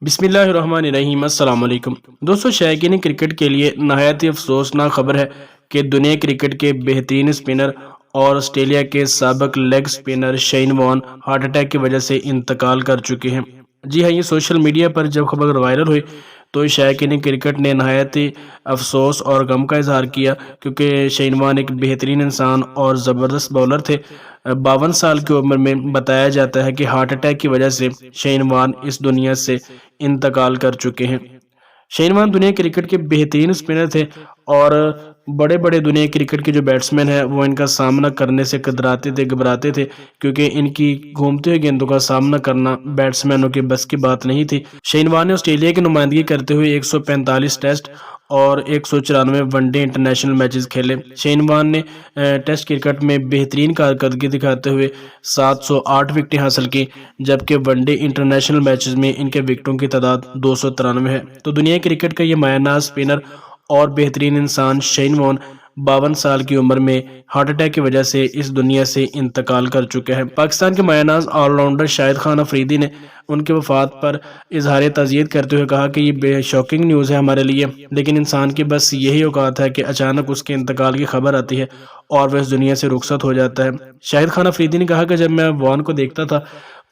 بسم اللہ الرحمن الرحیم۔ السلام علیکم دوستو، شائقین کرکٹ کے لیے نہایت ہی افسوسناک خبر ہے کہ دنیا کرکٹ کے بہترین سپنر اور آسٹریلیا کے سابق leg spinner Shane Warne heart attack کی وجہ سے انتقال کر چکے ہیں۔ جی ہاں، یہ سوشل میڈیا پر جب خبر وائرل ہوئی تو شائقین کرکٹ نے نہایت ہی افسوس اور غم کا اظہار کیا، کیونکہ شین وارن ایک بہترین انسان اور زبردست بولر تھے۔ 52 سال کی عمر میں بتایا جاتا ہے کہ ہارٹ اٹیک کی وجہ سے شین وارن اس دنیا سے انتقال کر چکے ہیں۔ شین وارن دنیا کرکٹ کے بہترین سپنر تھے اور بڑے بڑے دنیا کرکٹ کے جو بیٹسمین ہیں وہ ان کا سامنا کرنے سے کتراتے تھے، گھبراتے تھے، کیونکہ ان کی گھومتے ہوئے گیندوں کا سامنا کرنا بیٹسمینوں کے بس کی بات نہیں تھی۔ شین وارن نے آسٹریلیا کی نمائندگی کرتے ہوئے 145 ٹیسٹ اور 194 ون ڈے انٹرنیشنل میچز کھیلے۔ شین وارن نے ٹیسٹ کرکٹ میں بہترین کارکردگی دکھاتے ہوئے 708 وکٹیں حاصل کی، جبکہ ون ڈے انٹرنیشنل میچز میں ان کے وکٹوں کی تعداد 293 ہے۔ تو دنیا کرکٹ کا یہ مایہ ناز سپنر اور بہترین انسان شین وارن 52 سال کی عمر میں ہارٹ اٹیک کی وجہ سے اس دنیا سے انتقال کر چکے ہیں۔ پاکستان کے مایہ ناز آل راؤنڈر شاہد خان افریدی نے ان کی وفات پر اظہار تعزیت کرتے ہوئے کہا کہ یہ بے شاکنگ نیوز ہے ہمارے لیے، لیکن انسان کی بس یہی اوقات ہے کہ اچانک اس کے انتقال کی خبر آتی ہے اور وہ اس دنیا سے رخصت ہو جاتا ہے۔ شاہد خان افریدی نے کہا کہ جب میں وارن کو دیکھتا تھا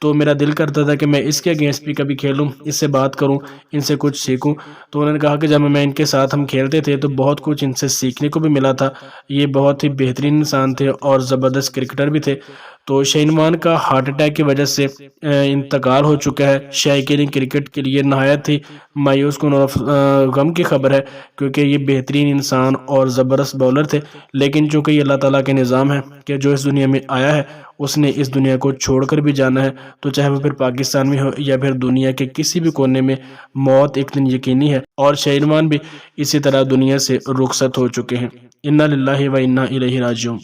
تو میرا دل کرتا تھا کہ میں اس کے اگینسٹ بھی کبھی کھیلوں، اس سے بات کروں، ان سے کچھ سیکھوں۔ تو انہوں نے کہا کہ جب میں ان کے ساتھ ہم کھیلتے تھے تو بہت کچھ ان سے سیکھنے کو بھی ملا تھا۔ یہ بہت ہی بہترین انسان تھے اور زبردست کرکٹر بھی تھے۔ تو شین وارن کا ہارٹ اٹیک کی وجہ سے انتقال ہو چکا ہے۔ شائقین کرکٹ کے لیے نہایت ہی مایوس کن اور غم کی خبر ہے، کیونکہ یہ بہترین انسان اور زبردست بولر تھے، لیکن چونکہ یہ اللہ تعالیٰ کے نظام ہے کہ جو اس دنیا میں آیا ہے اس نے اس دنیا کو چھوڑ کر بھی جانا ہے، تو چاہے وہ پھر پاکستان میں ہو یا پھر دنیا کے کسی بھی کونے میں، موت ایک دن یقینی ہے۔ اور شین وارن بھی اسی طرح دنیا سے رخصت ہو چکے ہیں۔ انا للہ و انا الیہ راجعون۔